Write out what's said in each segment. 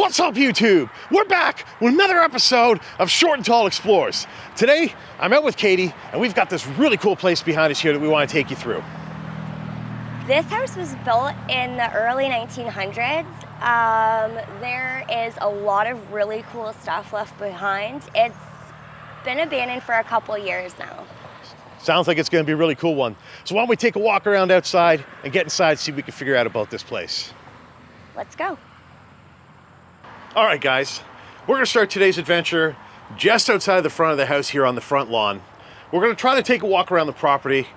What's up, YouTube? We're back with another episode of Short and Tall Explores. Today, I'm out with Katie, and we've got this really cool place behind us here that we want to take you through. This house was built in the early 1900s. There is a lot of really cool stuff left behind. It's been abandoned for a couple years now. Sounds like it's going to be a really cool one. So why don't we take a walk around outside and get inside, see what we can figure out about this place. Let's go. All right, guys, we're gonna start today's adventure just outside the front of the house here on the front lawn. We're gonna try to take a walk around the property.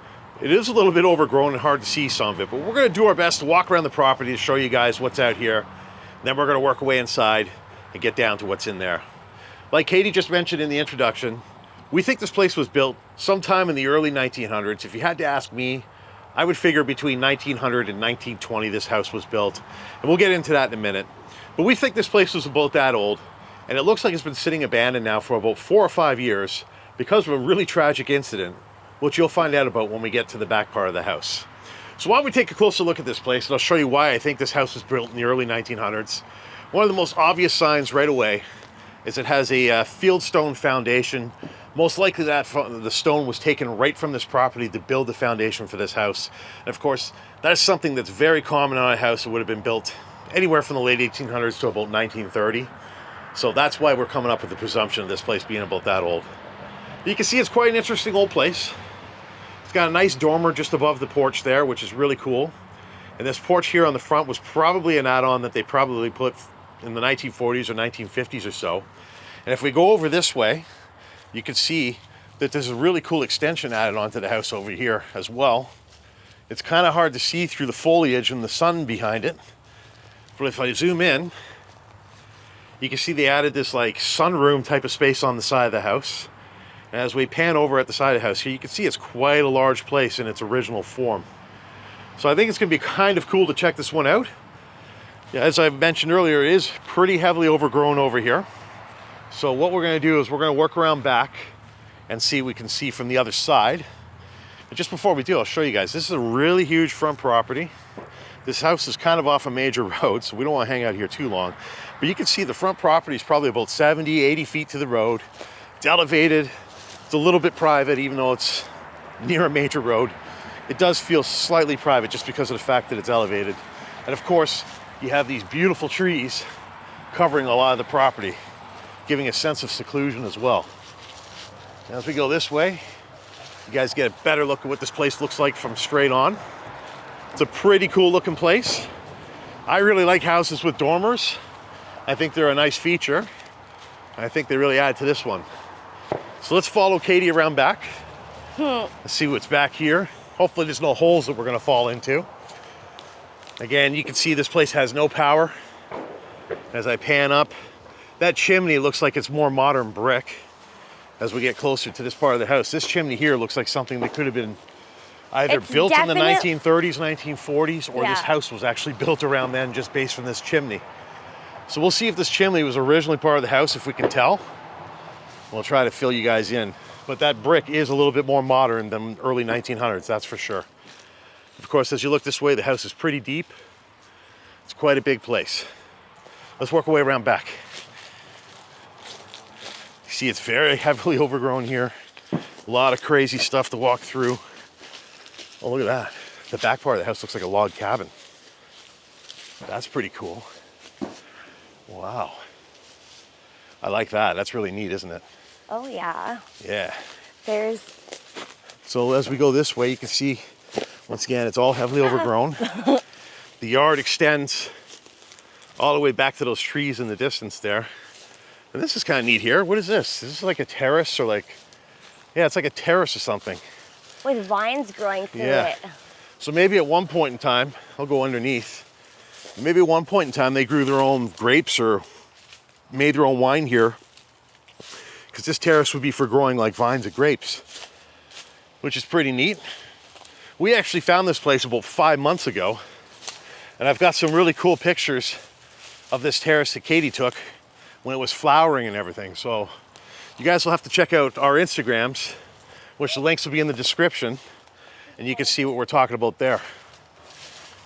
It is a little bit overgrown and hard to see some of it, but we're gonna do our best to walk around the property to show you guys what's out here. Then we're gonna work our way inside and get down to what's in there. Like Katie just mentioned in the introduction, we think this place was built sometime in the early 1900s. If you had to ask me, I would figure between 1900 and 1920 this house was built, and we'll get into that in a minute. But we think this place was about that old, and it looks like it's been sitting abandoned now for about 4 or 5 years because of a really tragic incident, which you'll find out about when we get to the back part of the house. So why don't we take a closer look at this place, and I'll show you why I think this house was built in the early 1900s. One of the most obvious signs right away is it has a fieldstone foundation. Most likely the stone was taken right from this property to build the foundation for this house. And of course, that is something that's very common on a house that would have been built anywhere from the late 1800s to about 1930. So that's why we're coming up with the presumption of this place being about that old. You can see it's quite an interesting old place. It's got a nice dormer just above the porch there, which is really cool. And this porch here on the front was probably an add-on that they probably put in the 1940s or 1950s or so. And if we go over this way, you can see that there's a really cool extension added onto the house over here as well. It's kind of hard to see through the foliage and the sun behind it. But if I zoom in, you can see they added this like sunroom type of space on the side of the house. And as we pan over at the side of the house here, you can see it's quite a large place in its original form. So I think it's going to be kind of cool to check this one out. Yeah, as I mentioned earlier, it is pretty heavily overgrown over here. So what we're going to do is we're going to work around back and see what we can see from the other side. But just before we do, I'll show you guys. This is a really huge front property. This house is kind of off a major road, so we don't want to hang out here too long. But you can see the front property is probably about 70, 80 feet to the road. It's elevated. It's a little bit private, even though it's near a major road. It does feel slightly private just because of the fact that it's elevated. And of course, you have these beautiful trees covering a lot of the property, giving a sense of seclusion as well. Now, as we go this way, you guys get a better look at what this place looks like from straight on. It's a pretty cool looking place. I really like houses with dormers. I think they're a nice feature. I think they really add to this one. So let's follow Katie around back. Let's see what's back here. Hopefully there's no holes that we're gonna fall into. Again, you can see this place has no power. As I pan up, that chimney looks like it's more modern brick. As we get closer to this part of the house, this chimney here looks like something that could have been either built in the 1930s, 1940s, or this house was actually built around then just based from this chimney. So we'll see if this chimney was originally part of the house, if we can tell. We'll try to fill you guys in. But that brick is a little bit more modern than early 1900s, that's for sure. Of course, as you look this way, the house is pretty deep. It's quite a big place. Let's work our way around back. You see it's very heavily overgrown here. A lot of crazy stuff to walk through. Oh, look at that. The back part of the house looks like a log cabin. That's pretty cool. Wow. I like that. That's really neat, isn't it? Oh, yeah. Yeah. So as we go this way, you can see, once again, it's all heavily overgrown. The yard extends all the way back to those trees in the distance there. And this is kind of neat here. What is this? Is this like a terrace or like, yeah, it's like a terrace or something. with vines growing through it. So maybe at one point in time, I'll go underneath. Maybe at one point in time they grew their own grapes or made their own wine here, because this terrace would be for growing like vines of grapes, which is pretty neat. We actually found this place about 5 months ago, and I've got some really cool pictures of this terrace that Katie took when it was flowering and everything. So you guys will have to check out our Instagrams, which the links will be in the description, and you can see what we're talking about there.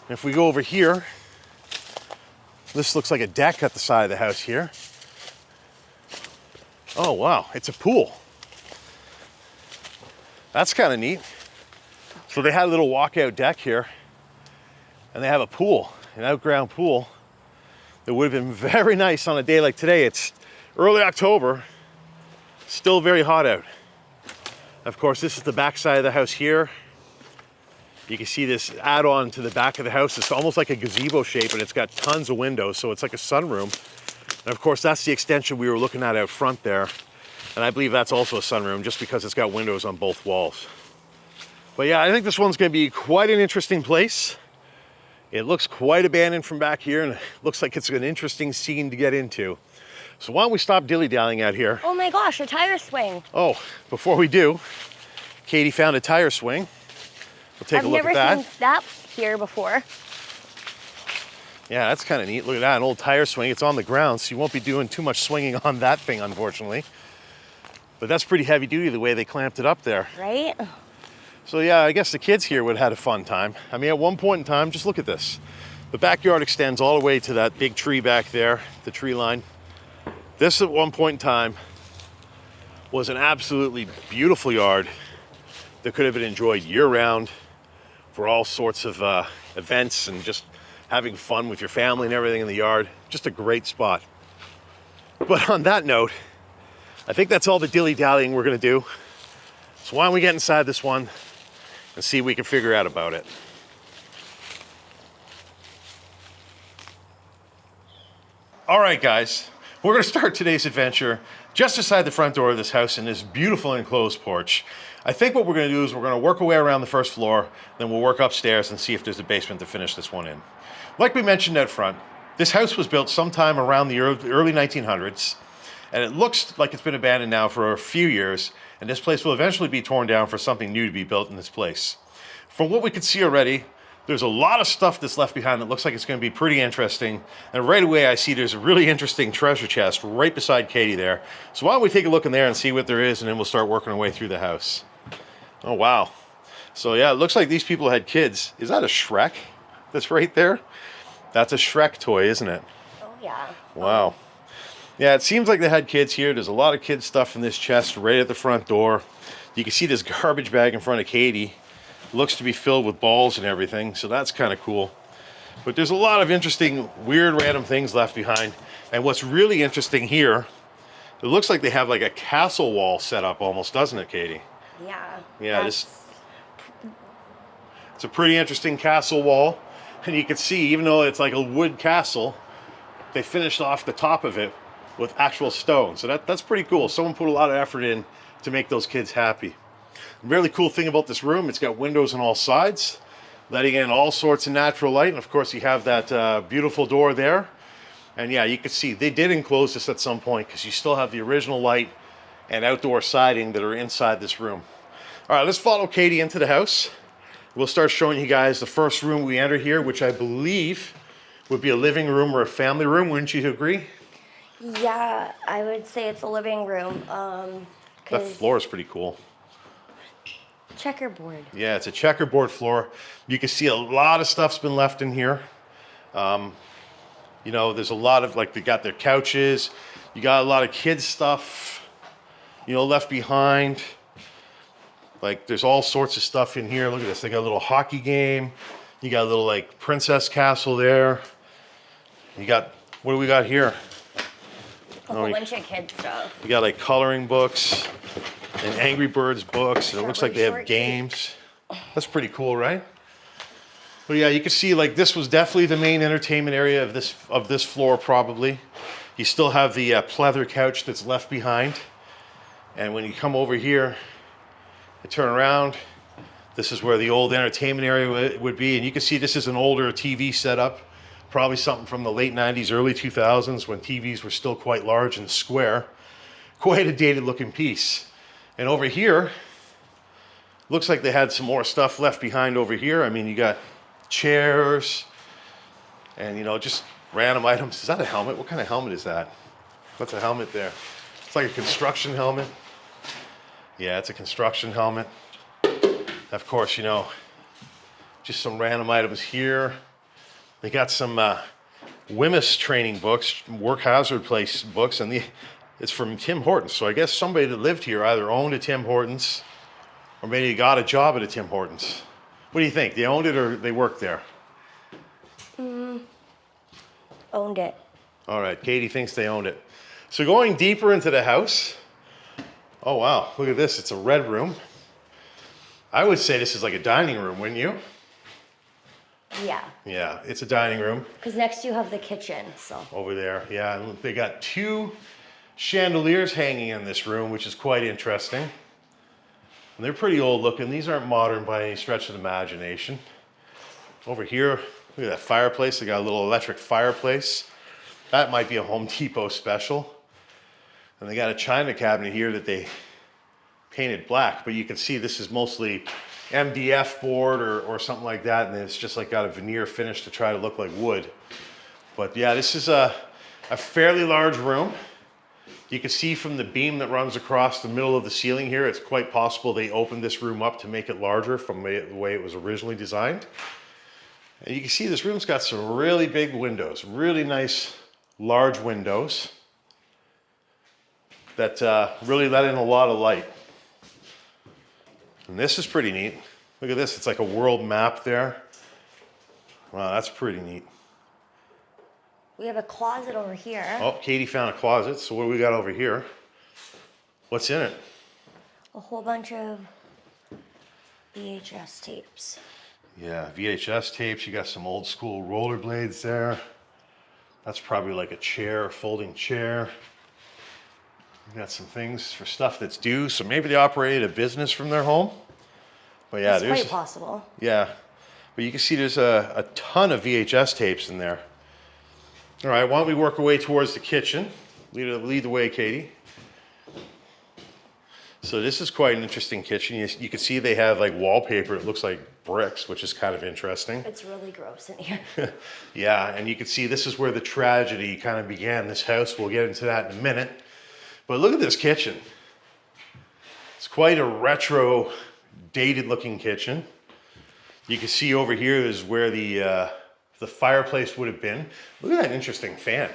And if we go over here, This looks like a deck at the side of the house here. Oh wow, it's a pool. That's kind of neat. So they had a little walkout deck here, and they have a pool, an outground pool. That would have been very nice on a day like today. It's early October, still very hot out. Of course, this is the back side of the house here. You can see this add-on to the back of the house. It's almost like a gazebo shape, and it's got tons of windows, so it's like a sunroom. And of course, that's the extension we were looking at out front there. And I believe that's also a sunroom, just because it's got windows on both walls. But yeah, I think this one's gonna be quite an interesting place. It looks quite abandoned from back here, and it looks like it's an interesting scene to get into. So why don't we stop dilly-dallying out here? Oh my gosh, a tire swing. Oh, before we do, Katie found a tire swing. We'll take a look at that. I've never seen that here before. Yeah, that's kind of neat. Look at that, an old tire swing. It's on the ground, so you won't be doing too much swinging on that thing, unfortunately. But that's pretty heavy duty the way they clamped it up there. Right? So yeah, I guess the kids here would have had a fun time. I mean, at one point in time, just look at this. The backyard extends all the way to that big tree back there, the tree line. This at one point in time was an absolutely beautiful yard that could have been enjoyed year-round for all sorts of events and just having fun with your family and everything in the yard. Just a great spot. But on that note, I think that's all the dilly-dallying we're gonna do. So why don't we get inside this one and see what we can figure out about it. All right, guys, we're gonna start today's adventure just inside the front door of this house in this beautiful enclosed porch. I think what we're gonna do is we're gonna work our way around the first floor, then we'll work upstairs and see if there's a basement to finish this one in. Like we mentioned out front, this house was built sometime around the early 1900s, and it looks like it's been abandoned now for a few years, and this place will eventually be torn down for something new to be built in this place. From what we can see already, there's a lot of stuff that's left behind that looks like it's going to be pretty interesting. And right away I see there's a really interesting treasure chest right beside Katie there. So why don't we take a look in there and see what there is, and then we'll start working our way through the house. Oh wow. So yeah, it looks like these people had kids. Is that a Shrek that's right there? That's a Shrek toy, isn't it? Oh yeah. Wow. Yeah, it seems like they had kids here. There's a lot of kid stuff in this chest right at the front door. You can see this garbage bag in front of Katie. Looks to be filled with balls and everything, so that's kind of cool. But there's a lot of interesting, weird, random things left behind. And what's really interesting here, it looks like they have like a castle wall set up almost, doesn't it, Katie? Yeah. Yeah, it's a pretty interesting castle wall. And you can see, even though it's like a wood castle, they finished off the top of it with actual stone. So that's pretty cool. Someone put a lot of effort in to make those kids happy. The really cool thing about this room, it's got windows on all sides, letting in all sorts of natural light. And of course you have that beautiful door there. And yeah, you can see they did enclose this at some point, because you still have the original light and outdoor siding that are inside this room. All right, let's follow Katie into the house. We'll start showing you guys the first room we enter here, which I believe would be a living room or a family room. Wouldn't you agree? Yeah, I would say it's a living room. That floor is pretty cool. Checkerboard. Yeah, it's a checkerboard floor. You can see a lot of stuff's been left in here. You know, there's a lot of, like, they got their couches. You got a lot of kids stuff, you know, left behind. Like, there's all sorts of stuff in here. Look at this. They got a little hockey game. You got a little, like, princess castle there. You got, what do we got here? A whole bunch of kid stuff. We got, like, coloring books and Angry Birds books. And it looks like they have games. That's pretty cool, right? But yeah, you can see, like, this was definitely the main entertainment area of this floor, probably. You still have the pleather couch that's left behind. And when you come over here, you turn around, this is where the old entertainment area would be. And you can see this is an older TV setup, probably something from the late 90s, early 2000s, when TVs were still quite large and square. Quite a dated looking piece. And over here, looks like they had some more stuff left behind over here. I mean, you got chairs and, you know, just random items. Is that a helmet? What kind of helmet is that? What's a helmet there? It's like a construction helmet. Yeah, it's a construction helmet. Of course, you know, just some random items here. They got some WHMIS training books, work hazard place books, and it's from Tim Hortons. So I guess somebody that lived here either owned a Tim Hortons or maybe got a job at a Tim Hortons. What do you think? They owned it or they worked there? Owned it. All right, Katie thinks they owned it. So going deeper into the house, oh wow, look at this, it's a red room. I would say this is like a dining room, wouldn't you? Yeah. Yeah, it's a dining room. Because next you have the kitchen, so. Over there, yeah, and they got 2 chandeliers hanging in this room, which is quite interesting. And they're pretty old looking. These aren't modern by any stretch of the imagination. Over here, look at that fireplace. They got a little electric fireplace. That might be a Home Depot special. And they got a china cabinet here that they painted black, but you can see this is mostly MDF board or something like that, and it's just like got a veneer finish to try to look like wood. But yeah, this is a fairly large room. You can see from the beam that runs across the middle of the ceiling here, it's quite possible they opened this room up to make it larger from the way it was originally designed. And you can see this room's got some really big windows, really nice large windows that really let in a lot of light. And this is pretty neat. Look at this, it's like a world map there. Wow, that's pretty neat. We have a closet over here. Oh, Katie found a closet, so what do we got over here? What's in it? A whole bunch of VHS tapes. Yeah, VHS tapes, you got some old school rollerblades there. That's probably like a chair, a folding chair. You got some things for stuff that's due, so maybe they operated a business from their home. But yeah, It's quite possible. Yeah, but you can see there's a ton of VHS tapes in there. All right, why don't we work our way towards the kitchen? Lead the way, Katie. So this is quite an interesting kitchen. You can see they have like wallpaper. It looks like bricks, which is kind of interesting. It's really gross in here. Yeah, and you can see this is where the tragedy kind of began. This house, we'll get into that in a minute. But look at this kitchen. It's quite a retro, dated looking kitchen. You can see over here is where the fireplace would have been. Look at that interesting fan.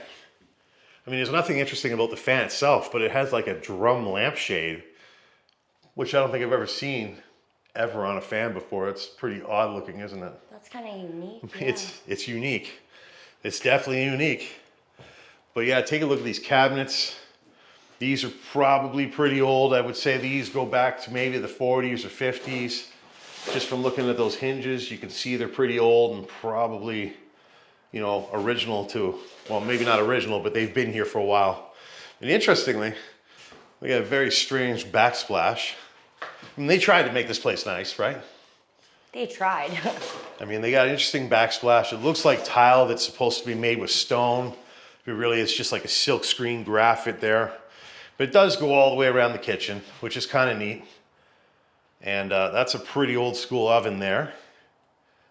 I mean, there's nothing interesting about the fan itself, but it has like a drum lampshade, which I don't think I've ever seen ever on a fan before. It's pretty odd looking, isn't it? That's kind of unique. Yeah. It's unique. It's definitely unique. But yeah, take a look at these cabinets. These are probably pretty old. I would say these go back to maybe the 40s or 50s. Just from looking at those hinges, you can see they're pretty old and probably, you know, original to, well, maybe not original, but they've been here for a while. And interestingly, we got a very strange backsplash. I mean, they tried to make this place nice, right? They tried. I mean, they got an interesting backsplash. It looks like tile that's supposed to be made with stone. But really, it's just like a silk screen graphite there. But it does go all the way around the kitchen, which is kind of neat. And that's a pretty old school oven there.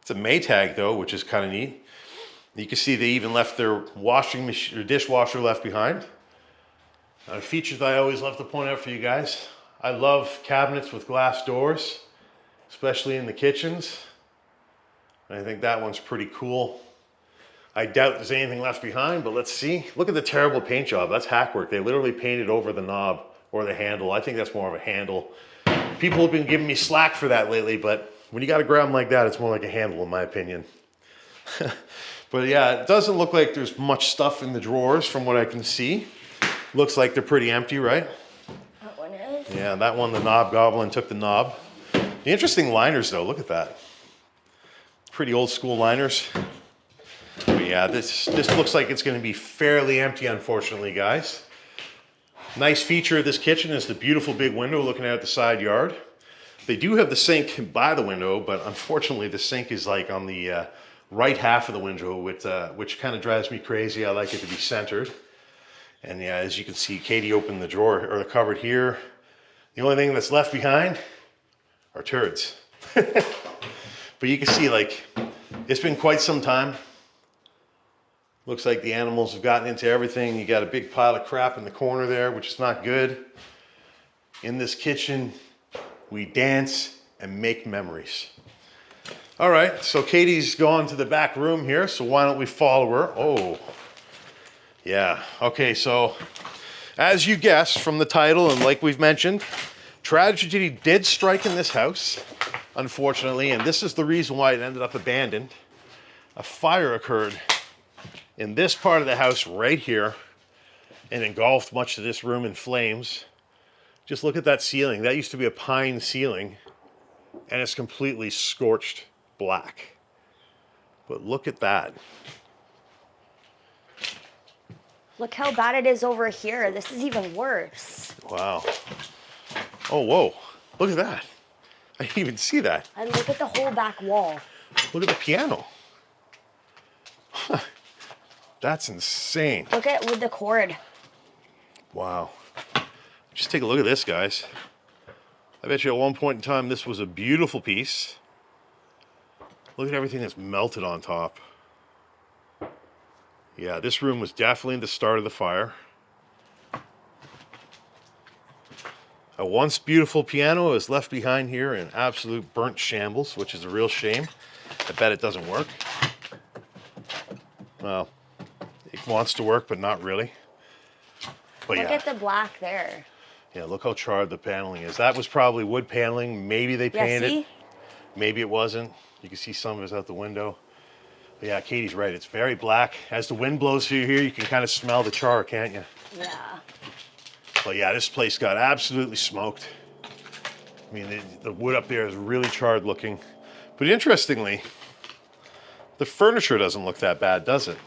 It's a Maytag though, which is kind of neat. You can see they even left their washing machine or dishwasher left behind. A feature that I always love to point out for you guys. I love cabinets with glass doors, especially in the kitchens. I think that one's pretty cool. I doubt there's anything left behind, but let's see. Look at the terrible paint job. That's hackwork. They literally painted over the knob or the handle. I think that's more of a handle. People have been giving me slack for that lately, but when you got a ground like that, it's more like a handle in my opinion. But yeah, it doesn't look like there's much stuff in the drawers from what I can see. Looks like they're pretty empty, right? That one is. Yeah, that one, the knob goblin took the knob. The interesting liners though, look at that. Pretty old school liners. But yeah, this looks like it's gonna be fairly empty, unfortunately, guys. Nice feature of this kitchen is the beautiful big window looking out the side yard. They do have the sink by the window, but unfortunately the sink is like on the right half of the window, which kind of drives me crazy. I like it to be centered. And yeah, as you can see, Katie opened the drawer or the cupboard here. The only thing that's left behind are turds. But you can see like, it's been quite some time. Looks like the animals have gotten into everything. You got a big pile of crap in the corner there, which is not good. In this kitchen, we dance and make memories. All right, so Katie's gone to the back room here, so why don't we follow her? Oh, yeah. Okay, so as you guessed from the title and like we've mentioned, tragedy did strike in this house, unfortunately, and this is the reason why it ended up abandoned. A fire occurred in this part of the house right here and engulfed much of this room in flames. Just look at that ceiling. That used to be a pine ceiling, and it's completely scorched black. But look at that. Look how bad it is over here. This is even worse. Wow. Oh, whoa. Look at that. I didn't even see that. And look at the whole back wall. Look at the piano. That's insane. Look at with the cord. Wow. Just take a look at this, guys. I bet you at one point in time this was a beautiful piece. Look at everything that's melted on top. Yeah, this room was definitely the start of the fire. A once beautiful piano is left behind here in absolute burnt shambles, which is a real shame. I bet it doesn't work. Well, it wants to work, but not really. But Look yeah. at the black there. Yeah, look how charred the paneling is. That was probably wood paneling. Maybe they Yeah, painted see? it. Maybe it wasn't. You can see some of it's out the window. But yeah, Katie's right. It's very black. As the wind blows through here, you can kind of smell the char, can't you? Yeah. But yeah, this place got absolutely smoked. I mean, the wood up there is really charred looking. But interestingly, the furniture doesn't look that bad, does it?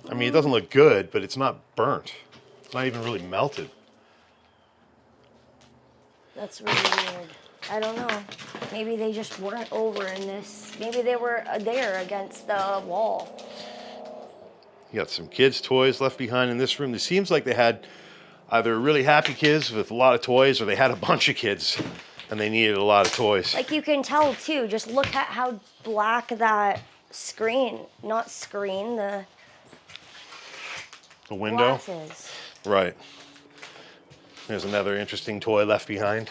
I mean, it doesn't look good, but it's not burnt. It's not even really melted. That's really weird. I don't know. Maybe they just weren't over in this. Maybe they were there against the wall. You got some kids' toys left behind in this room. It seems like they had either really happy kids with a lot of toys, or they had a bunch of kids and they needed a lot of toys. Like you can tell too, just look at how black that screen, not screen, the window? glass is. Right. There's another interesting toy left behind.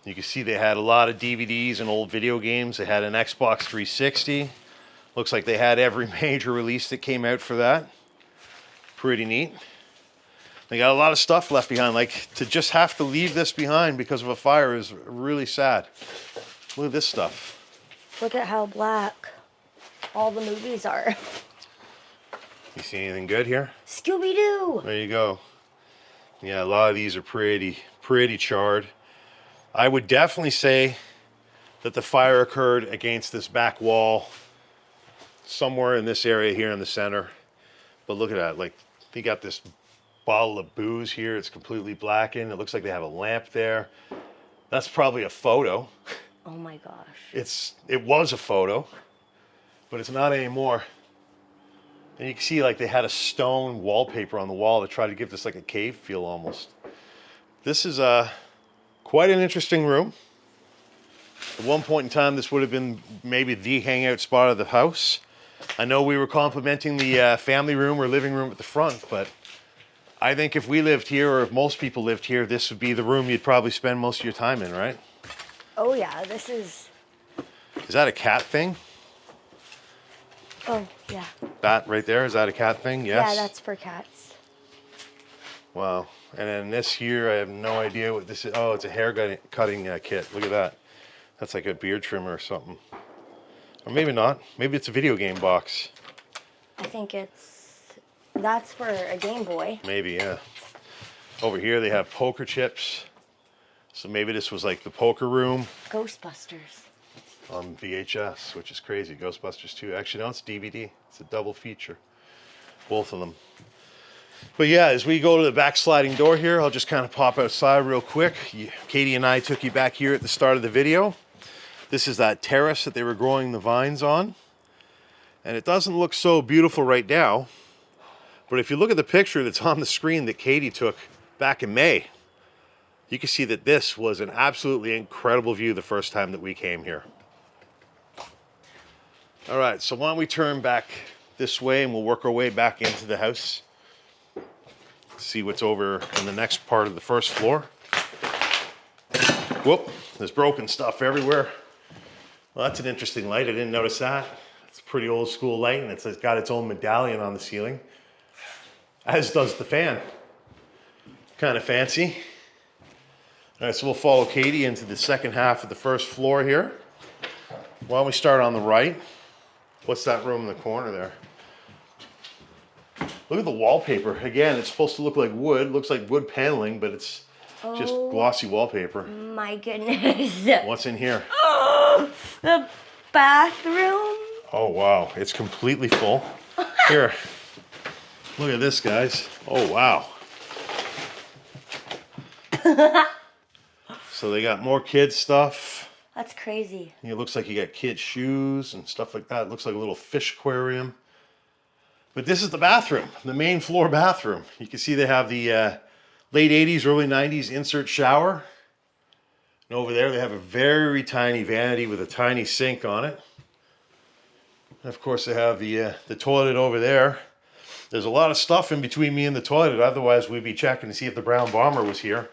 You can see they had a lot of DVDs and old video games. They had an Xbox 360. Looks like they had every major release that came out for that. Pretty neat. They got a lot of stuff left behind. Like, to just have to leave this behind because of a fire is really sad. Look at this stuff. Look at how black all the movies are. You see anything good here? Scooby-Doo! There you go. Yeah, a lot of these are pretty charred. I would definitely say that the fire occurred against this back wall, somewhere in this area here in the center. But look at that, like, they got this bottle of booze here. It's completely blackened. It looks like they have a lamp there. That's probably a photo. Oh my gosh. It was a photo, but it's not anymore. And you can see like they had a stone wallpaper on the wall to try to give this like a cave feel almost. This is quite an interesting room. At one point in time, this would have been maybe the hangout spot of the house. I know we were complimenting the family room or living room at the front, but I think if we lived here, or if most people lived here, this would be the room you'd probably spend most of your time in, right? Oh yeah, this is... Is that a cat thing? Oh, yeah. That right there, is that a cat thing? Yes. Yeah, that's for cats. Wow. And then this here, I have no idea what this is. Oh, it's a hair cutting kit. Look at that. That's like a beard trimmer or something. Or maybe not. Maybe it's a video game box. I think that's for a Game Boy. Maybe, yeah. Over here they have poker chips. So maybe this was like the poker room. Ghostbusters. On VHS, which is crazy. Ghostbusters 2. Actually, no, it's DVD. It's a double feature. Both of them. But yeah, as we go to the back sliding door here, I'll just kind of pop outside real quick. Katie and I took you back here at the start of the video. This is that terrace that they were growing the vines on. And it doesn't look so beautiful right now. But if you look at the picture that's on the screen that Katie took back in May, you can see that this was an absolutely incredible view the first time that we came here. All right, so why don't we turn back this way and we'll work our way back into the house. See what's over in the next part of the first floor. Whoop, there's broken stuff everywhere. Well, that's an interesting light. I didn't notice that. It's a pretty old school light, and it's got its own medallion on the ceiling, as does the fan. Kind of fancy. All right, so we'll follow Katie into the second half of the first floor here. Why don't we start on the right? What's that room in the corner there? Look at the wallpaper. Again, it's supposed to look like wood. Looks like wood paneling, but it's just glossy wallpaper. My goodness. What's in here? Oh, the bathroom. Oh, wow. It's completely full. Here. Look at this, guys. Oh, wow. So they got more kids stuff. That's crazy. It looks like you got kids' shoes and stuff like that. It looks like a little fish aquarium. But this is the bathroom, the main floor bathroom. You can see they have the late 80s, early 90s insert shower. And over there they have a very tiny vanity with a tiny sink on it. And of course they have the toilet over there. There's a lot of stuff in between me and the toilet. Otherwise we'd be checking to see if the brown bomber was here.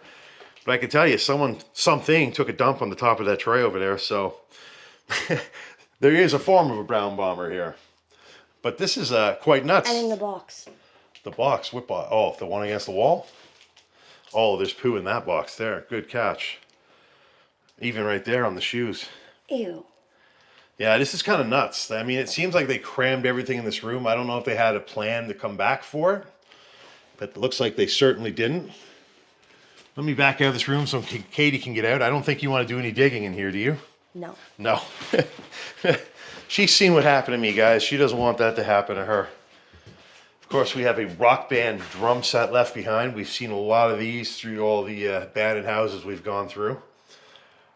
But I can tell you, something took a dump on the top of that tray over there. So there is a form of a brown bomber here. But this is quite nuts. And in the box. The box? What box? Oh, the one against the wall? Oh, there's poo in that box there. Good catch. Even right there on the shoes. Ew. Yeah, this is kind of nuts. I mean, it seems like they crammed everything in this room. I don't know if they had a plan to come back for it. But it looks like they certainly didn't. Let me back out of this room so Katie can get out. I don't think you want to do any digging in here, do you? No. No. She's seen what happened to me, guys. She doesn't want that to happen to her. Of course, we have a rock band drum set left behind. We've seen a lot of these through all the abandoned houses we've gone through.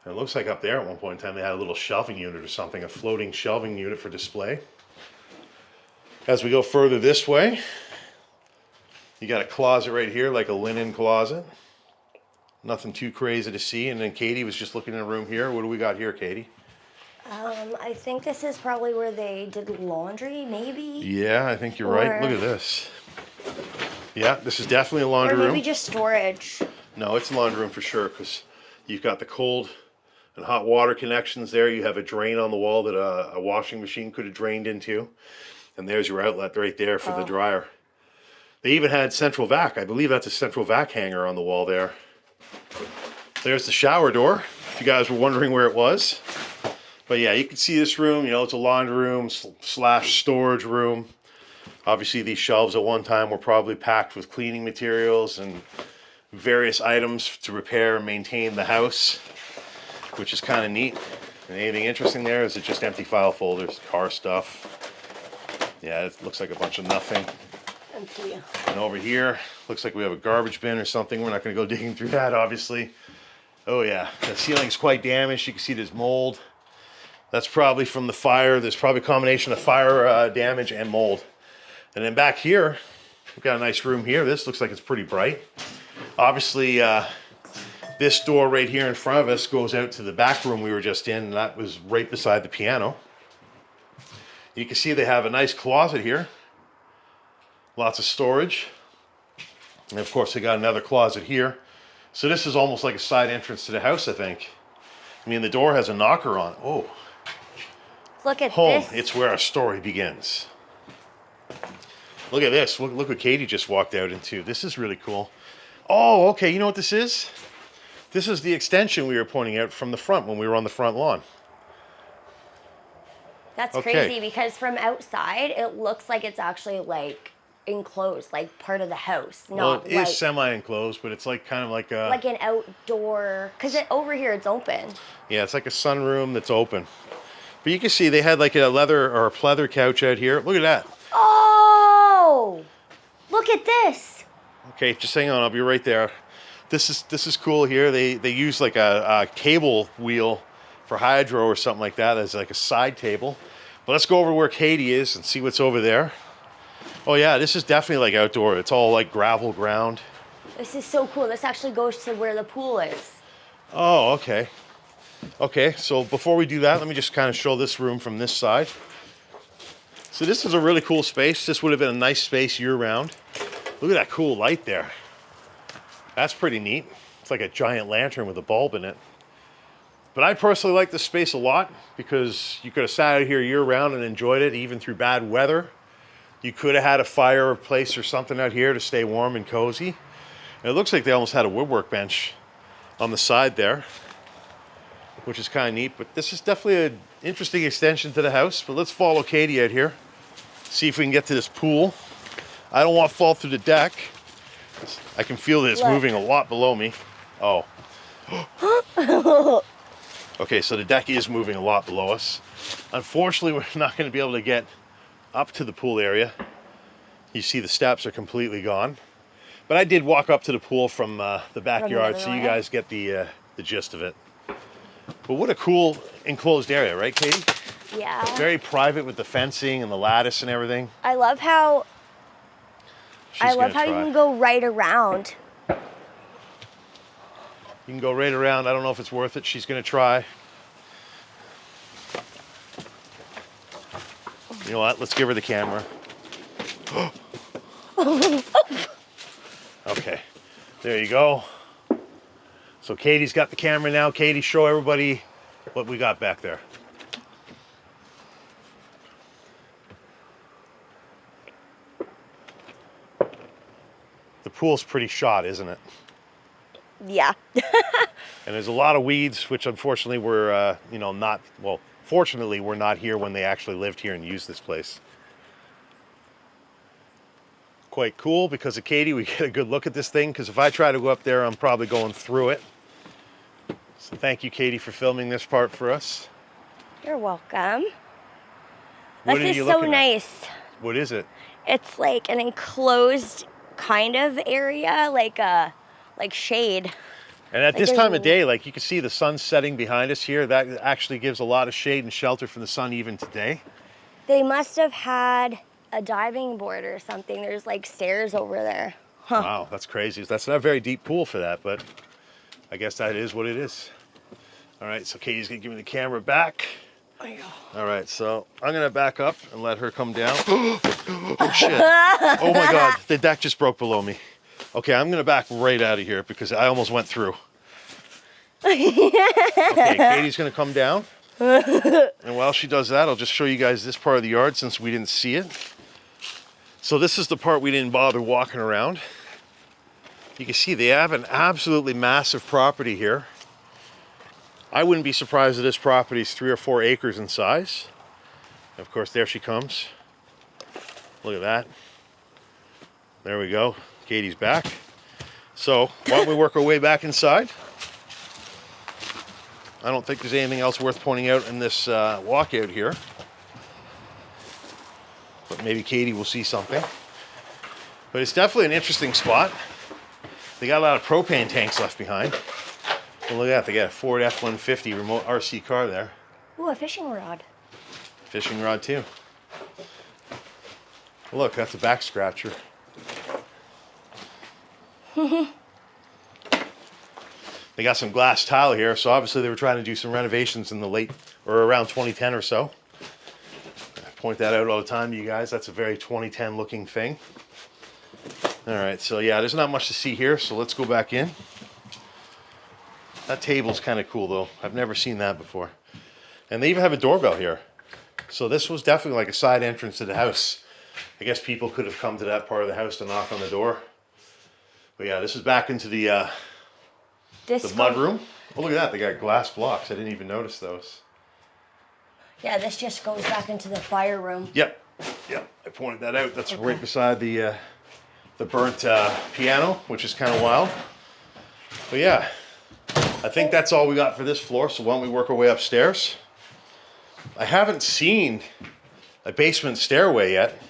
And it looks like up there at one point in time they had a little shelving unit or something, a floating shelving unit for display. As we go further this way, you got a closet right here, like a linen closet. Nothing too crazy to see. And then Katie was just looking in a room here. What do we got here, Katie? I think this is probably where they did laundry, maybe? Yeah, I think you're right. Look at this. Yeah, this is definitely a laundry room. Or maybe just storage. No, it's a laundry room for sure, because you've got the cold and hot water connections there. You have a drain on the wall that a washing machine could have drained into. And there's your outlet right there for the dryer. They even had central vac. I believe that's a central vac hanger on the wall there. There's the shower door, if you guys were wondering where it was. But yeah, you can see this room, you know, it's a laundry room slash storage room. Obviously these shelves at one time were probably packed with cleaning materials and various items to repair and maintain the house, which is kind of neat. And anything interesting there? Is it just empty file folders, car stuff? Yeah, it looks like a bunch of nothing. Empty. And over here, looks like we have a garbage bin or something. We're not going to go digging through that, obviously. Oh yeah, the ceiling's quite damaged. You can see there's mold. That's probably from the fire. There's probably a combination of fire damage and mold. And then back here, we've got a nice room here. This looks like it's pretty bright. Obviously, this door right here in front of us goes out to the back room we were just in, and that was right beside the piano. You can see they have a nice closet here. Lots of storage. And of course, they got another closet here. So this is almost like a side entrance to the house, I think. I mean, the door has a knocker on it. Oh. Look at Home, this. it's where our story begins. Look at this. Look what Katie just walked out into. This is really cool. Oh, okay. You know what this is? This is the extension we were pointing out from the front when we were on the front lawn. That's crazy because from outside, it looks like it's actually like enclosed, like part of the house. Well, it is semi-enclosed, but it's like kind of like a... like an outdoor, because over here it's open. Yeah, it's like a sunroom that's open. But you can see they had like a leather or a pleather couch out here. Look at that. Oh! Look at this. Okay, just hang on. I'll be right there. This is cool here. They use like a cable wheel for hydro or something like that as like a side table. But let's go over where Katie is and see what's over there. Oh yeah, this is definitely like outdoor. It's all like gravel ground. This is so cool. This actually goes to where the pool is. Oh, okay. Okay, so before we do that, let me just kind of show this room from this side. So this is a really cool space. This would have been a nice space year round. Look at that cool light there. That's pretty neat. It's like a giant lantern with a bulb in it. But I personally like this space a lot because you could have sat out here year round and enjoyed it, even through bad weather. You could have had a fireplace or something out here to stay warm and cozy. And it looks like they almost had a woodwork bench on the side there, which is kind of neat. But this is definitely an interesting extension to the house. But let's follow Katie out here, see if we can get to this pool. I don't want to fall through the deck. I can feel that it's moving a lot below me. Oh. Okay, so the deck is moving a lot below us. Unfortunately, we're not going to be able to get up to the pool area. You see the steps are completely gone. But I did walk up to the pool from the backyard, so you guys get the gist of it. But what a cool enclosed area, right, Katie? Yeah. Very private with the fencing and the lattice and everything. I love how you can go right around. You can go right around. I don't know if it's worth it. She's going to try. You know what? Let's give her the camera. Okay. There you go. So Katie's got the camera now. Katie, show everybody what we got back there. The pool's pretty shot, isn't it? Yeah. And there's a lot of weeds, which unfortunately were, not, well, fortunately we're not here when they actually lived here and used this place. Quite cool because of Katie, we get a good look at this thing, because if I try to go up there, I'm probably going through it. So thank you, Katie, for filming this part for us. You're welcome. What This are is you so looking at? nice. What is it? It's like an enclosed kind of area, like shade. And at Like this there's time a- of day, like you can see the sun setting behind us here. That actually gives a lot of shade and shelter from the sun even today. They must have had a diving board or something. There's like stairs over there. Huh. Wow, that's crazy. That's not a very deep pool for that, but I guess that is what it is. All right, so Katie's gonna give me the camera back. There you go. All right, so I'm gonna back up and let her come down. Oh shit. Oh my God, the deck just broke below me. Okay, I'm gonna back right out of here because I almost went through. Okay, Katie's gonna come down. And while she does that, I'll just show you guys this part of the yard since we didn't see it. So this is the part we didn't bother walking around. You can see they have an absolutely massive property here. I wouldn't be surprised if this property is 3 or 4 acres in size. Of course, there she comes. Look at that. There we go. Katie's back. So why don't we work our way back inside? I don't think there's anything else worth pointing out in this walkout here. But maybe Katie will see something. But it's definitely an interesting spot. They got a lot of propane tanks left behind. Well, look at that. They got a Ford F-150 remote RC car there. Ooh, a fishing rod. Fishing rod too. Look, that's a back scratcher. They got some glass tile here, so obviously they were trying to do some renovations in the late, or around 2010 or so. I point that out all the time to you guys. That's a very 2010 looking thing. All right, so yeah, there's not much to see here, so let's go back in. That table's kind of cool though. I've never seen that before. And they even have a doorbell here. So this was definitely like a side entrance to the house. I guess people could have come to that part of the house to knock on the door. But yeah, this is back into the mud room. Oh, look at that. They got glass blocks. I didn't even notice those. Yeah, this just goes back into the fire room. Yep. Yep. I pointed that out. That's right beside the burnt piano, which is kind of wild. But yeah, I think that's all we got for this floor. So why don't we work our way upstairs? I haven't seen a basement stairway yet.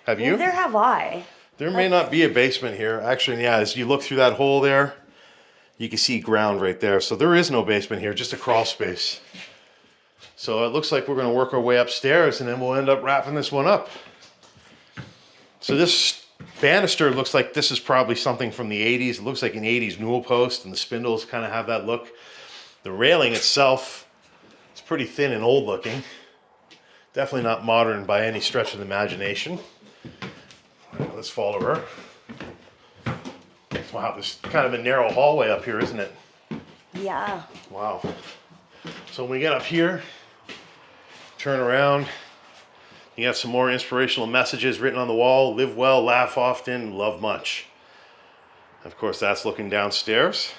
Have you? Neither have I. There may not be a basement here. Actually, yeah, as you look through that hole there, you can see ground right there. So there is no basement here, just a crawl space. So it looks like we're gonna work our way upstairs and then we'll end up wrapping this one up. So this banister looks like this is probably something from the 80s. It looks like an 80s newel post and the spindles kind of have that look. The railing itself is pretty thin and old looking. Definitely not modern by any stretch of the imagination. All right, let's follow her. Wow, there's kind of a narrow hallway up here, isn't it? Yeah. Wow. So when we get up here, turn around, you got some more inspirational messages written on the wall. Live well, laugh often, love much. Of course, that's looking downstairs.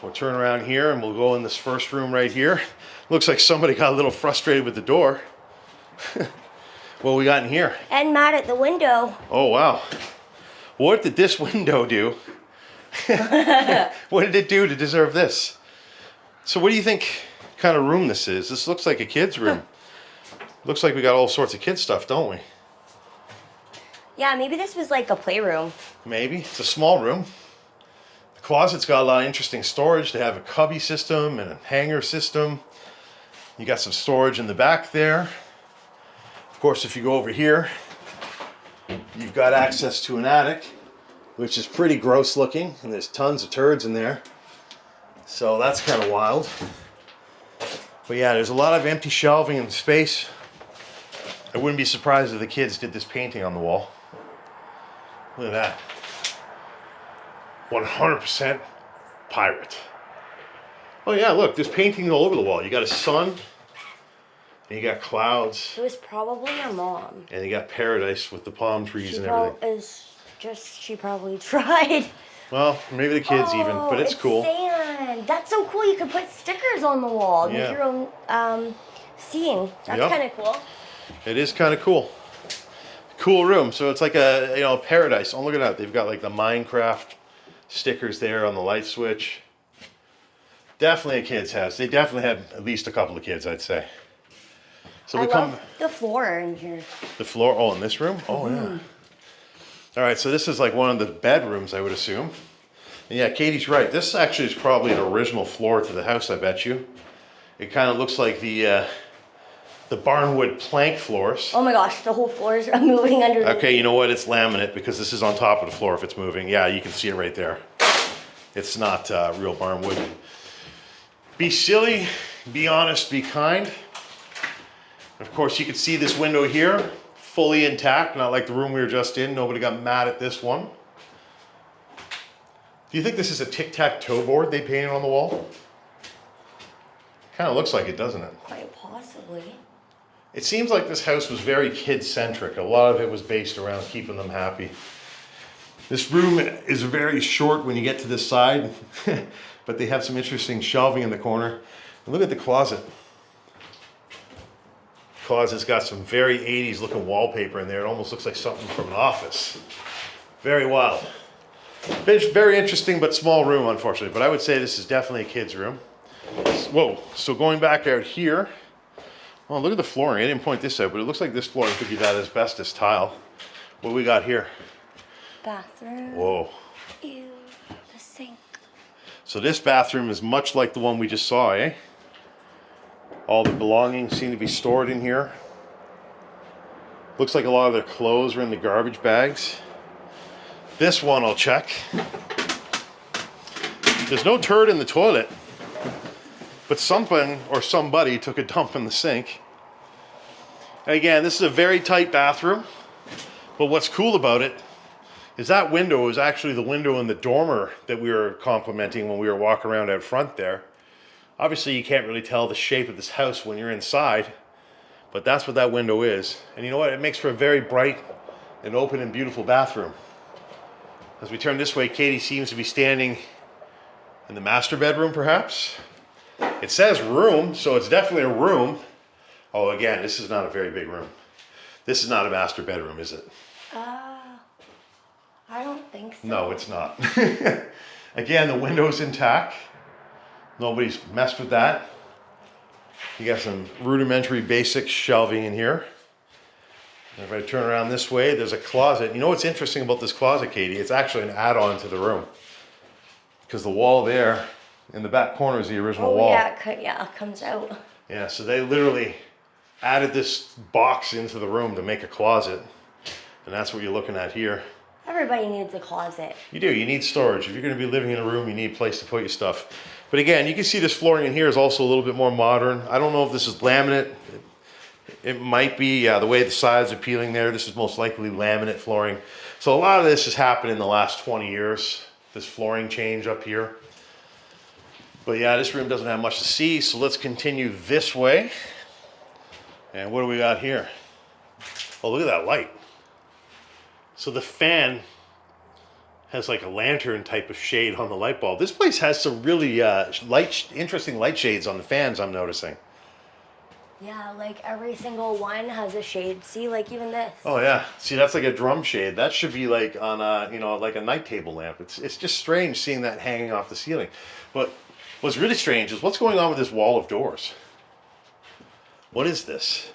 We'll turn around here and we'll go in this first room right here. Looks like somebody got a little frustrated with the door. What we got in here? And mad at the window. Oh, wow. What did this window do? What did it do to deserve this? So what do you think kind of room this is? This looks like a kid's room. Looks like we got all sorts of kid stuff, don't we? Yeah, maybe this was like a playroom. Maybe. It's a small room. The closet's got a lot of interesting storage. They have a cubby system and a hanger system. You got some storage in the back there. Of course, if you go over here, you've got access to an attic, which is pretty gross looking, and there's tons of turds in there. So that's kind of wild. But yeah, there's a lot of empty shelving and space. I wouldn't be surprised if the kids did this painting on the wall. Look at that. 100% pirate. Oh yeah, look, there's painting all over the wall. You got a sun, and you got clouds. It was probably your mom. And you got paradise with the palm trees and everything. She probably tried. Well, maybe the kids even, but it's cool. Sand. That's so cool. You could put stickers on the wall. Yeah. Make your own scene. That's Yep. kind of cool. It is kind of cool. Cool room. So it's like a paradise. Oh, look at that. They've got like the Minecraft stickers there on the light switch. Definitely a kid's house. They definitely had at least a couple of kids, I'd say. So I love the floor in here. The floor. Oh, in this room? Oh, yeah. All right, so this is like one of the bedrooms, I would assume. And yeah, Katie's right. This actually is probably an original floor to the house, I bet you. It kind of looks like the barnwood plank floors. Oh my gosh, the whole floor is moving underneath. Okay, you know what? It's laminate because this is on top of the floor if it's moving. Yeah, you can see it right there. It's not real barnwood. Be silly, be honest, be kind. Of course, you can see this window here, fully intact, not like the room we were just in. Nobody got mad at this one. Do you think this is a tic-tac-toe board they painted on the wall? Kind of looks like it, doesn't it? Quite possibly. It seems like this house was very kid-centric. A lot of it was based around keeping them happy. This room is very short when you get to this side, but they have some interesting shelving in the corner. And look at the closet. Closet's got some very 80s looking wallpaper in there. It almost looks like something from an office. Very wild. Very interesting but small room, unfortunately. But I would say this is definitely a kid's room. Whoa, so going back out here, oh, look at the flooring. I didn't point this out, but it looks like this flooring could be that asbestos tile. What we got here? Bathroom. Whoa. Ew, the sink. So this bathroom is much like the one we just saw, eh? All the belongings seem to be stored in here. Looks like a lot of their clothes are in the garbage bags. This one I'll check. There's no turd in the toilet, but something or somebody took a dump in the sink. And again, this is a very tight bathroom, but what's cool about it is that window is actually the window in the dormer that we were complimenting when we were walking around out front there. Obviously, you can't really tell the shape of this house when you're inside, but that's what that window is. And you know what? It makes for a very bright and open and beautiful bathroom. As we turn this way, Katie seems to be standing in the master bedroom, perhaps. It says room, so it's definitely a room. Oh, again, this is not a very big room. This is not a master bedroom, is it? I don't think so. No, it's not. Again, the window's intact. Nobody's messed with that. You got some rudimentary basic shelving in here. And if I turn around this way, there's a closet. You know what's interesting about this closet, Katie? It's actually an add-on to the room. Because the wall there in the back corner is the original wall. Yeah, it comes out. Yeah, so they literally added this box into the room to make a closet. And that's what you're looking at here. Everybody needs a closet. You do, you need storage. If you're gonna be living in a room, you need a place to put your stuff. But again, you can see this flooring in here is also a little bit more modern. I don't know if this is laminate. It might be, the way the sides are peeling there. This is most likely laminate flooring. So a lot of this has happened in the last 20 years, this flooring change up here. But yeah, this room doesn't have much to see, so let's continue this way. And what do we got here? Oh, look at that light. So the fan has like a lantern type of shade on the light bulb. This place has some really interesting light shades on the fans, I'm noticing. Yeah, like every single one has a shade. See, like even this. Oh yeah, see that's like a drum shade. That should be like on a, you know, like a night table lamp. It's just strange seeing that hanging off the ceiling. But what's really strange is what's going on with this wall of doors. What is this?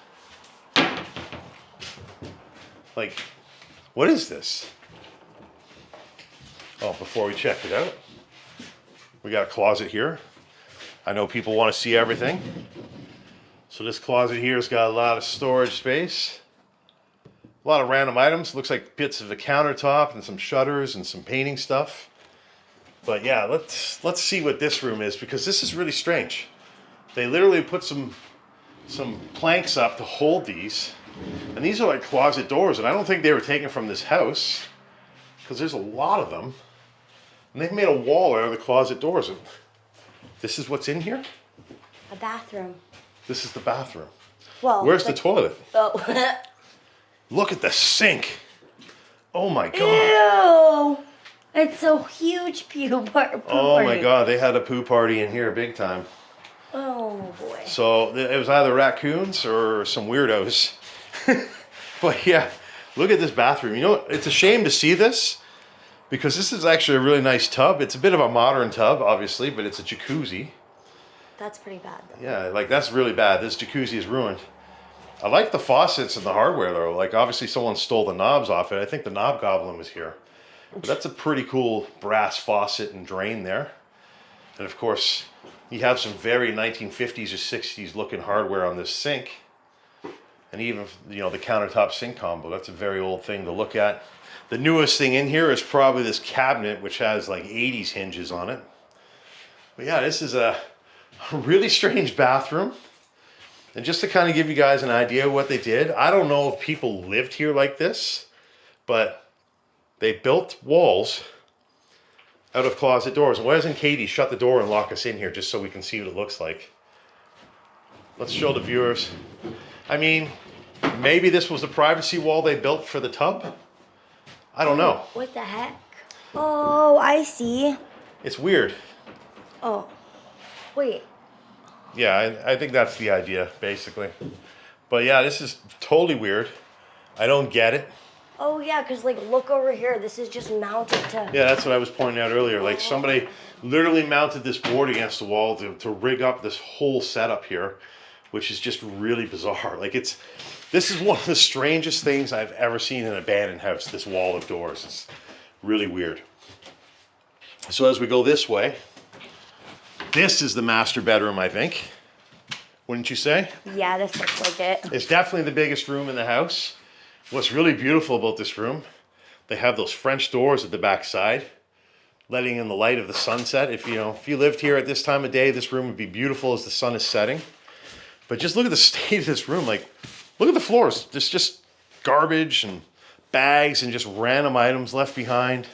Like, what is this? Oh, before we check it out, we got a closet here. I know people want to see everything. So this closet here has got a lot of storage space. A lot of random items. Looks like bits of a countertop and some shutters and some painting stuff. But yeah, let's see what this room is, because this is really strange. They literally put some planks up to hold these. And these are like closet doors, and I don't think they were taken from this house, because there's a lot of them. And they've made a wall out of the closet doors. This is what's in here? A bathroom. This is the bathroom. Well, where's the toilet? Oh. Look at the sink. Oh my God. Ew. It's a huge poo party. Oh my God, they had a poo party in here big time. Oh boy. So it was either raccoons or some weirdos. But yeah, look at this bathroom. You know, it's a shame to see this, because this is actually a really nice tub. It's a bit of a modern tub, obviously, but it's a jacuzzi. That's pretty bad though. Yeah, like that's really bad. This jacuzzi is ruined. I like the faucets and the hardware though. Like obviously someone stole the knobs off it. I think the knob goblin was here. But that's a pretty cool brass faucet and drain there. And of course, you have some very 1950s or 60s looking hardware on this sink. And even, you know, the countertop sink combo. That's a very old thing to look at. The newest thing in here is probably this cabinet, which has like 80s hinges on it. But yeah, this is a really strange bathroom. And just to kind of give you guys an idea of what they did, I don't know if people lived here like this, but they built walls out of closet doors. And why doesn't Katie shut the door and lock us in here just so we can see what it looks like? Let's show the viewers. I mean, maybe this was the privacy wall they built for the tub. I don't know. What the heck? Oh, I see. It's weird. Oh, wait. Yeah, I think that's the idea, basically. But yeah, this is totally weird. I don't get it. Oh yeah, because like look over here. This is just mounted to... Yeah, that's what I was pointing out earlier. Like somebody literally mounted this board against the wall to rig up this whole setup here, which is just really bizarre. Like this is one of the strangest things I've ever seen in an abandoned house, this wall of doors. It's really weird. So as we go this way, this is the master bedroom, I think. Wouldn't you say? Yeah, this looks like it. It's definitely the biggest room in the house. What's really beautiful about this room, they have those French doors at the back side, letting in the light of the sunset. If you lived here at this time of day, this room would be beautiful as the sun is setting. But just look at the state of this room. Like, look at the floors. There's just garbage and bags and just random items left behind.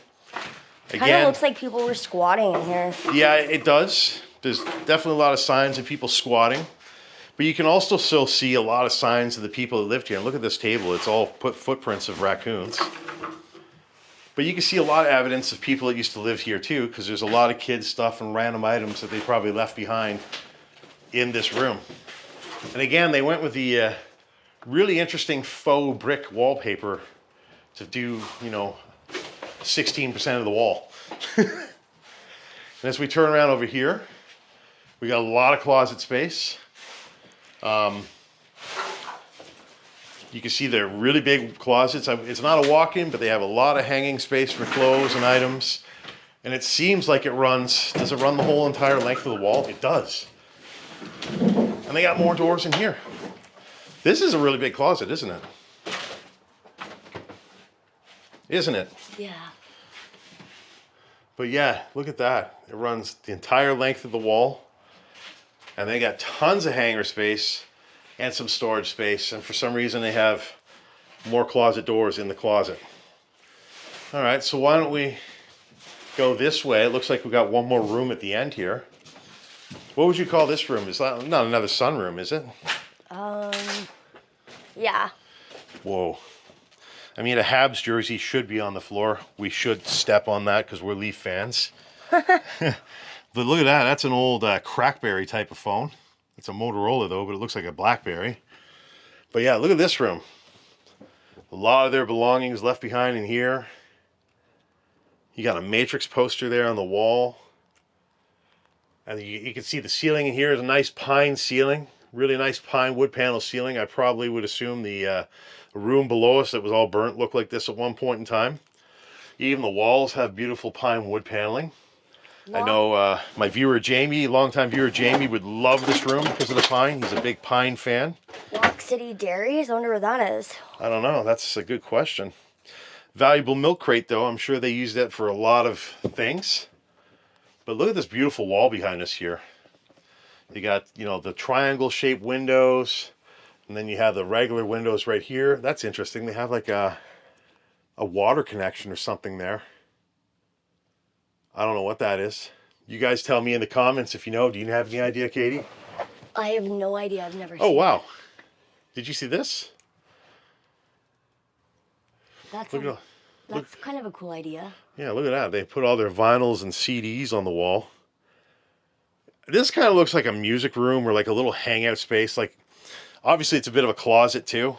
Kind of looks like people were squatting in here. Yeah, it does. There's definitely a lot of signs of people squatting. But you can also still see a lot of signs of the people that lived here. And look at this table. It's all footprints of raccoons. But you can see a lot of evidence of people that used to live here too, because there's a lot of kids' stuff and random items that they probably left behind in this room. And again, they went with the really interesting faux brick wallpaper to do, 16% of the wall. And as we turn around over here, we got a lot of closet space. You can see they're really big closets. It's not a walk-in, but they have a lot of hanging space for clothes and items. And it seems like does it run the whole entire length of the wall? It does. And they got more doors in here. This is a really big closet, isn't it? Isn't it? Yeah. But yeah, look at that. It runs the entire length of the wall. And they got tons of hanger space and some storage space. And for some reason, they have more closet doors in the closet. All right, so why don't we go this way? It looks like we got one more room at the end here. What would you call this room? It's not another sunroom, is it? Yeah. Whoa. I mean, a Habs jersey should be on the floor. We should step on that because we're Leaf fans. But look at that. That's an old Crackberry type of phone. It's a Motorola though, but it looks like a Blackberry. But yeah, look at this room. A lot of their belongings left behind in here. You got a Matrix poster there on the wall. And you can see the ceiling in here is a nice pine ceiling. Really nice pine wood panel ceiling. I probably would assume the room below us that was all burnt looked like this at one point in time. Even the walls have beautiful pine wood paneling. I know my viewer Jamie, longtime viewer Jamie, would love this room because of the pine. He's a big pine fan. Lock City Dairies, I wonder where that is. I don't know. That's a good question. Valuable milk crate, though. I'm sure they use that for a lot of things. But look at this beautiful wall behind us here. You got, you know, the triangle-shaped windows, and then you have the regular windows right here. That's interesting. They have like a water connection or something there. I don't know what that is. You guys tell me in the comments if you know. Do you have any idea, Katie? I have no idea. I've never seen Oh, wow. it. Did you see this? That's kind of a cool idea. Yeah, look at that. They put all their vinyls and CDs on the wall. This kind of looks like a music room or like a little hangout space. Like, obviously it's a bit of a closet too.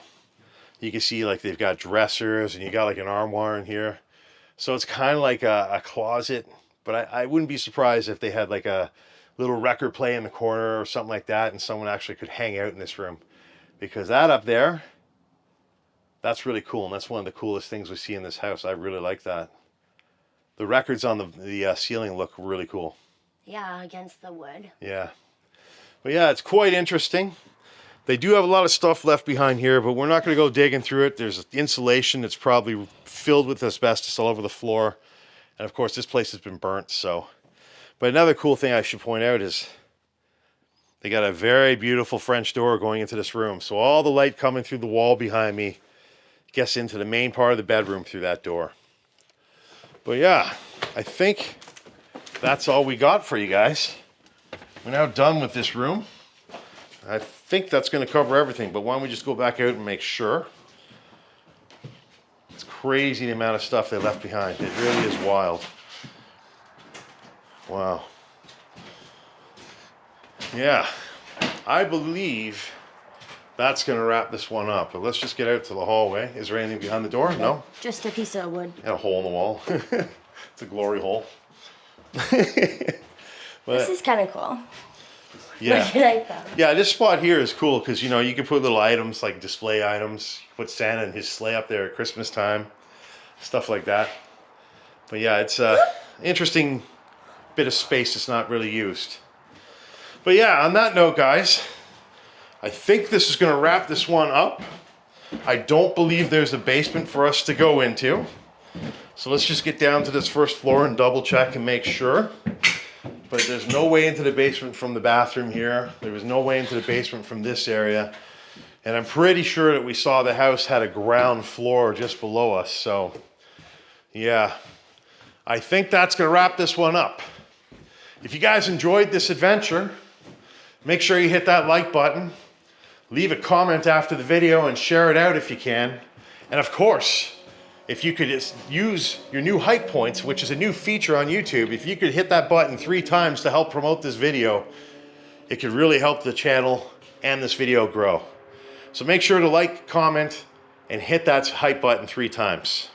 You can see like they've got dressers and you got like an armoire in here. So it's kind of like a closet, but I wouldn't be surprised if they had like a little record play in the corner or something like that and someone actually could hang out in this room. Because that up there, that's really cool, and that's one of the coolest things we see in this house. I really like that. The records on the ceiling look really cool. Yeah, against the wood. Yeah. But yeah, it's quite interesting. They do have a lot of stuff left behind here, but we're not going to go digging through it. There's insulation that's probably filled with asbestos all over the floor. And of course, this place has been burnt, so. But another cool thing I should point out is they got a very beautiful French door going into this room. So all the light coming through the wall behind me gets into the main part of the bedroom through that door. But yeah, I think that's all we got for you guys. We're now done with this room. I think that's going to cover everything, but why don't we just go back out and make sure. It's crazy the amount of stuff they left behind. It really is wild. Wow. Yeah, I believe that's going to wrap this one up. But let's just get out to the hallway. Is there anything behind the door? No? Just a piece of wood. And a hole in the wall. It's a glory hole. This is kind of cool. Yeah. Yeah, this spot here is cool because, you know, you can put little items like display items. You put Santa and his sleigh up there at Christmas time. Stuff like that. But yeah, it's an interesting bit of space that's not really used. But yeah, on that note, guys, I think this is going to wrap this one up. I don't believe there's a basement for us to go into. So let's just get down to this first floor and double check and make sure. But there's no way into the basement from the bathroom here. There was no way into the basement from this area. And I'm pretty sure that we saw the house had a ground floor just below us. So yeah, I think that's going to wrap this one up. If you guys enjoyed this adventure, make sure you hit that like button. Leave a comment after the video and share it out if you can. And of course, if you could just use your new height points, which is a new feature on YouTube, if you could hit that button 3 times to help promote this video, it could really help the channel and this video grow. So make sure to like, comment, and hit that height button 3 times.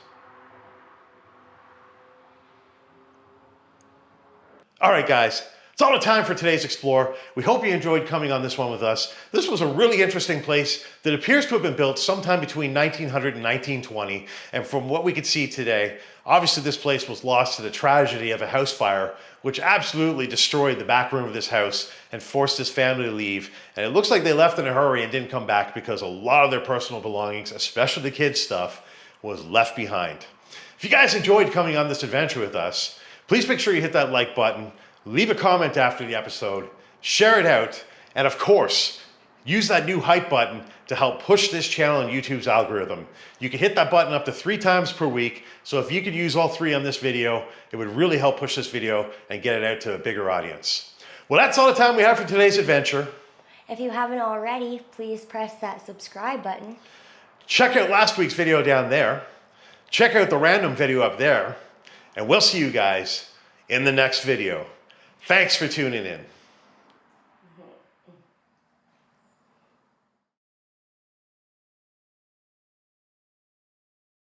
All right, guys. It's all the time for today's Explore. We hope you enjoyed coming on this one with us. This was a really interesting place that appears to have been built sometime between 1900 and 1920. And from what we could see today, obviously this place was lost to the tragedy of a house fire, which absolutely destroyed the back room of this house and forced this family to leave. And it looks like they left in a hurry and didn't come back because a lot of their personal belongings, especially the kids' stuff, was left behind. If you guys enjoyed coming on this adventure with us, please make sure you hit that like button. Leave a comment after the episode, share it out, and of course, use that new hype button to help push this channel in YouTube's algorithm. You can hit that button up to 3 times per week, so if you could use all 3 on this video, it would really help push this video and get it out to a bigger audience. Well, that's all the time we have for today's adventure. If you haven't already, please press that subscribe button. Check out last week's video down there. Check out the random video up there. And we'll see you guys in the next video. Thanks for tuning in.